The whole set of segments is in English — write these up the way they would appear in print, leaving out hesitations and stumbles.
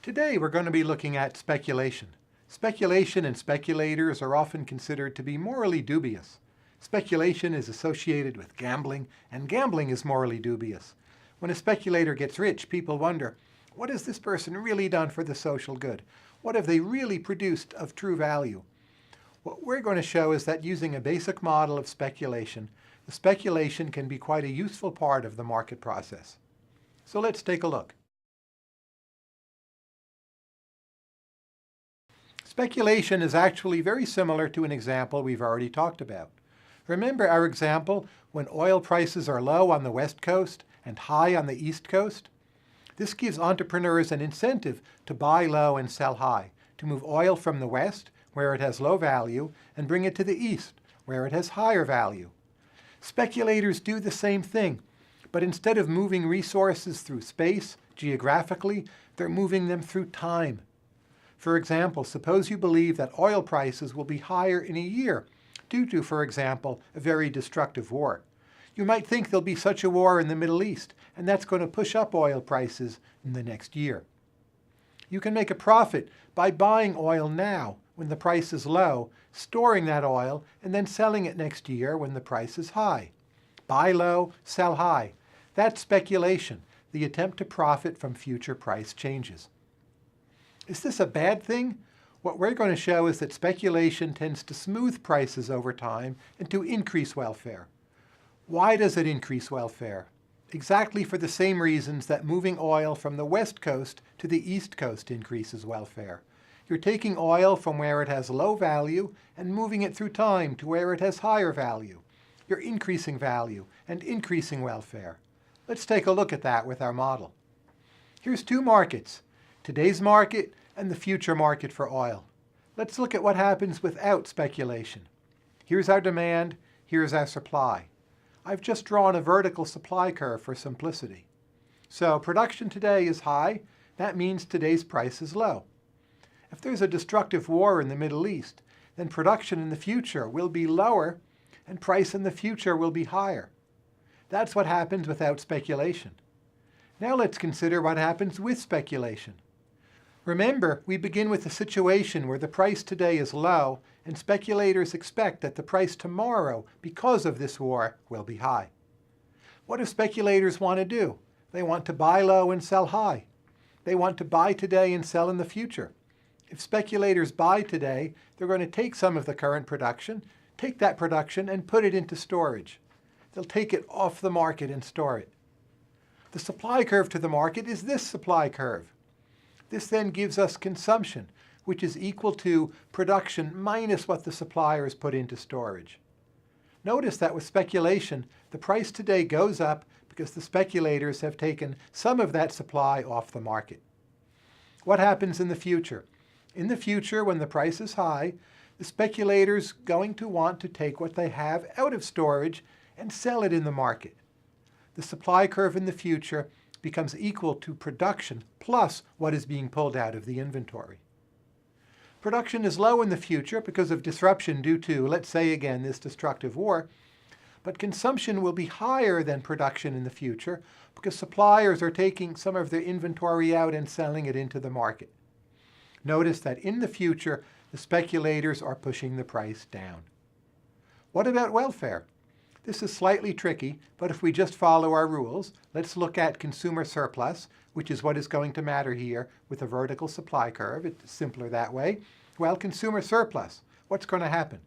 Today we're going to be looking at speculation. Speculation and speculators are often considered to be morally dubious. Speculation is associated with gambling, and gambling is morally dubious. When a speculator gets rich, people wonder, what has this person really done for the social good? What have they really produced of true value? What we're going to show is that using a basic model of speculation, the speculation can be quite a useful part of the market process. So let's take a look. Speculation is actually very similar to an example we've already talked about. Remember our example when oil prices are low on the West Coast and high on the East Coast? This gives entrepreneurs an incentive to buy low and sell high, to move oil from the West, where it has low value, and bring it to the East, where it has higher value. Speculators do the same thing, but instead of moving resources through space, geographically, they're moving them through time. For example, suppose you believe that oil prices will be higher in a year due to, for example, a very destructive war. You might think there'll be such a war in the Middle East, and that's going to push up oil prices in the next year. You can make a profit by buying oil now when the price is low, storing that oil, and then selling it next year when the price is high. Buy low, sell high. That's speculation, the attempt to profit from future price changes. Is this a bad thing? What we're going to show is that speculation tends to smooth prices over time and to increase welfare. Why does it increase welfare? Exactly for the same reasons that moving oil from the West Coast to the East Coast increases welfare. You're taking oil from where it has low value and moving it through time to where it has higher value. You're increasing value and increasing welfare. Let's take a look at that with our model. Here's two markets. Today's market and the future market for oil. Let's look at what happens without speculation. Here's our demand, here's our supply. I've just drawn a vertical supply curve for simplicity. So production today is high, that means today's price is low. If there's a destructive war in the Middle East, then production in the future will be lower and price in the future will be higher. That's what happens without speculation. Now let's consider what happens with speculation. Remember, we begin with a situation where the price today is low and speculators expect that the price tomorrow, because of this war, will be high. What do speculators want to do? They want to buy low and sell high. They want to buy today and sell in the future. If speculators buy today, they're going to take some of the current production, take that production and put it into storage. They'll take it off the market and store it. The supply curve to the market is this supply curve. This then gives us consumption, which is equal to production minus what the suppliers put into storage. Notice that with speculation, the price today goes up because the speculators have taken some of that supply off the market. What happens in the future? In the future, when the price is high, the speculators are going to want to take what they have out of storage and sell it in the market. The supply curve in the future becomes equal to production plus what is being pulled out of the inventory. Production is low in the future because of disruption due to, let's say again, this destructive war, but consumption will be higher than production in the future because suppliers are taking some of their inventory out and selling it into the market. Notice that in the future, the speculators are pushing the price down. What about welfare? This is slightly tricky, but if we just follow our rules, let's look at consumer surplus, which is what is going to matter here with a vertical supply curve. It's simpler that way. Well, consumer surplus, what's going to happen?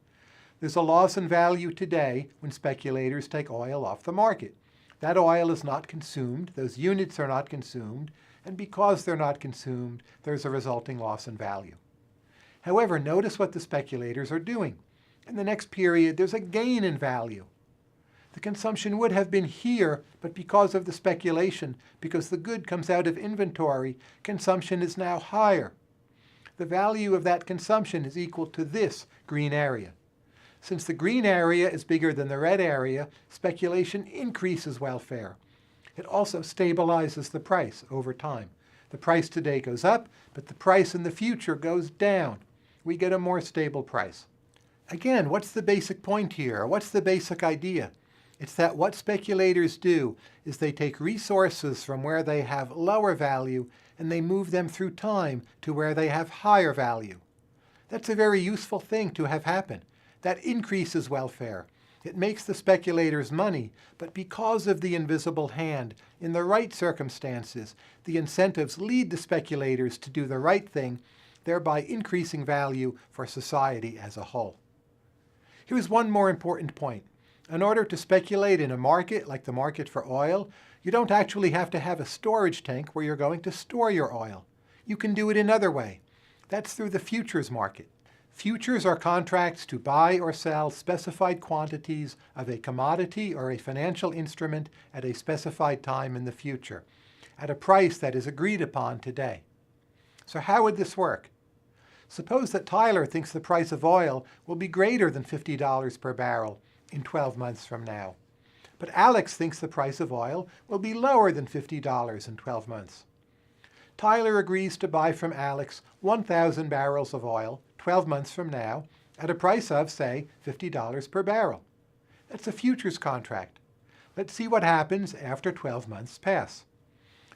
There's a loss in value today when speculators take oil off the market. That oil is not consumed, those units are not consumed, and because they're not consumed, there's a resulting loss in value. However, notice what the speculators are doing. In the next period, there's a gain in value. The consumption would have been here, but because of the speculation, because the good comes out of inventory, consumption is now higher. The value of that consumption is equal to this green area. Since the green area is bigger than the red area, speculation increases welfare. It also stabilizes the price over time. The price today goes up, but the price in the future goes down. We get a more stable price. Again, what's the basic point here? What's the basic idea? It's that what speculators do is they take resources from where they have lower value and they move them through time to where they have higher value. That's a very useful thing to have happen. That increases welfare. It makes the speculators money, but because of the invisible hand, in the right circumstances, the incentives lead the speculators to do the right thing, thereby increasing value for society as a whole. Here's one more important point. In order to speculate in a market like the market for oil, you don't actually have to have a storage tank where you're going to store your oil. You can do it another way. That's through the futures market. Futures are contracts to buy or sell specified quantities of a commodity or a financial instrument at a specified time in the future, at a price that is agreed upon today. So how would this work? Suppose that Tyler thinks the price of oil will be greater than $50 per barrel in 12 months from now. But Alex thinks the price of oil will be lower than $50 in 12 months. Tyler agrees to buy from Alex 1,000 barrels of oil 12 months from now at a price of, say, $50 per barrel. That's a futures contract. Let's see what happens after 12 months pass.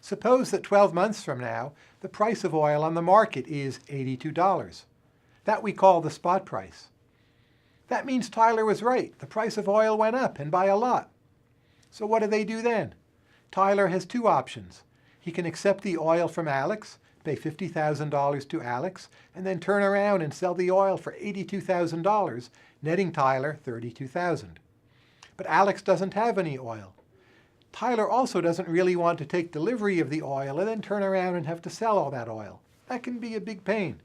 Suppose that 12 months from now, the price of oil on the market is $82. That we call the spot price. That means Tyler was right. The price of oil went up, and by a lot. So what do they do then? Tyler has two options. He can accept the oil from Alex, pay $50,000 to Alex, and then turn around and sell the oil for $82,000, netting Tyler $32,000. But Alex doesn't have any oil. Tyler also doesn't really want to take delivery of the oil and then turn around and have to sell all that oil. That can be a big pain.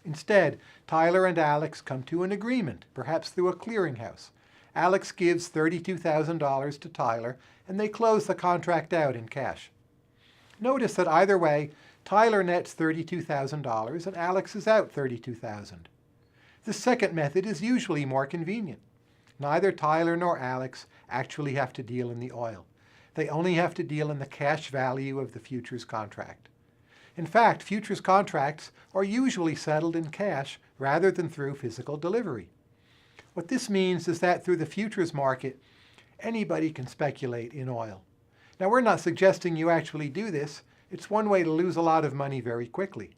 Instead, Tyler and Alex come to an agreement, perhaps through a clearinghouse. Alex gives $32,000 to Tyler, and they close the contract out in cash. Notice that either way, Tyler nets $32,000 and Alex is out $32,000. The second method is usually more convenient. Neither Tyler nor Alex actually have to deal in the oil. They only have to deal in the cash value of the futures contract. In fact, futures contracts are usually settled in cash rather than through physical delivery. What this means is that through the futures market, anybody can speculate in oil. Now, we're not suggesting you actually do this. It's one way to lose a lot of money very quickly.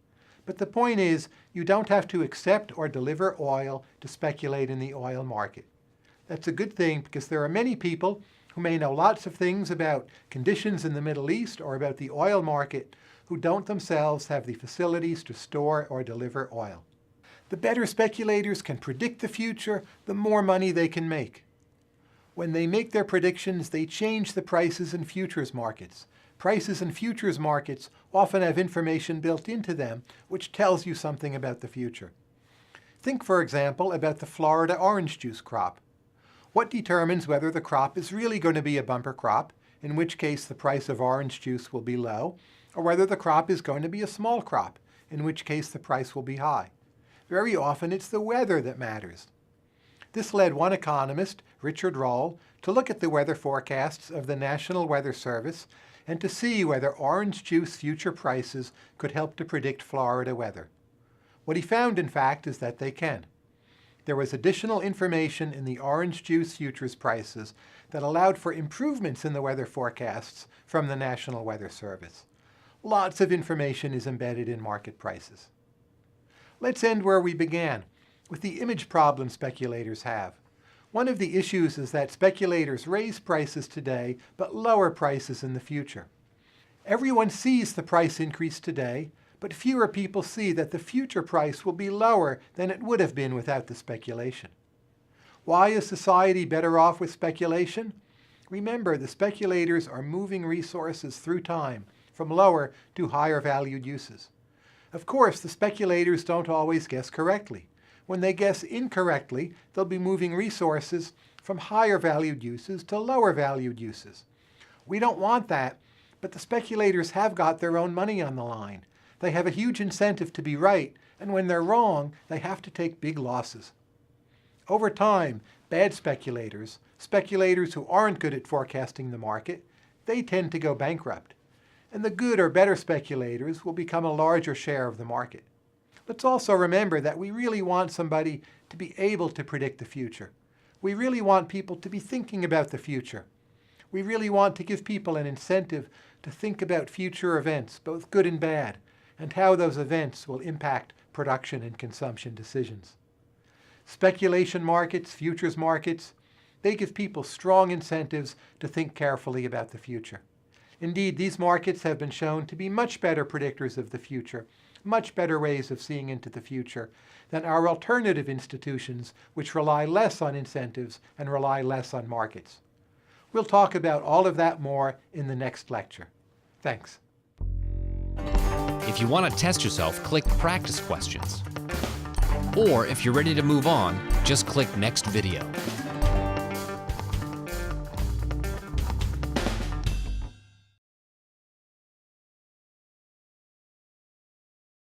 But the point is, you don't have to accept or deliver oil to speculate in the oil market. That's a good thing because there are many people who may know lots of things about conditions in the Middle East or about the oil market who don't themselves have the facilities to store or deliver oil. The better speculators can predict the future, the more money they can make. When they make their predictions, they change the prices in futures markets. Prices in futures markets often have information built into them which tells you something about the future. Think, for example, about the Florida orange juice crop. What determines whether the crop is really going to be a bumper crop, in which case the price of orange juice will be low, or whether the crop is going to be a small crop, in which case the price will be high? Very often it's the weather that matters. This led one economist, Richard Roll, to look at the weather forecasts of the National Weather Service and to see whether orange juice future prices could help to predict Florida weather. What he found, in fact, is that they can. There was additional information in the orange juice futures prices that allowed for improvements in the weather forecasts from the National Weather Service. Lots of information is embedded in market prices. Let's end where we began, with the image problem speculators have. One of the issues is that speculators raise prices today, but lower prices in the future. Everyone sees the price increase today, but fewer people see that the future price will be lower than it would have been without the speculation. Why is society better off with speculation? Remember, the speculators are moving resources through time, from lower to higher valued uses. Of course, the speculators don't always guess correctly. When they guess incorrectly, they'll be moving resources from higher valued uses to lower valued uses. We don't want that, but the speculators have got their own money on the line. They have a huge incentive to be right, and when they're wrong, they have to take big losses. Over time, bad speculators, speculators who aren't good at forecasting the market, they tend to go bankrupt. And the good or better speculators will become a larger share of the market. Let's also remember that we really want somebody to be able to predict the future. We really want people to be thinking about the future. We really want to give people an incentive to think about future events, both good and bad, and how those events will impact production and consumption decisions. Speculation markets, futures markets, they give people strong incentives to think carefully about the future. Indeed, these markets have been shown to be much better predictors of the future, much better ways of seeing into the future than our alternative institutions, which rely less on incentives and rely less on markets. We'll talk about all of that more in the next lecture. Thanks. If you want to test yourself, click Practice Questions. Or if you're ready to move on, just click Next Video.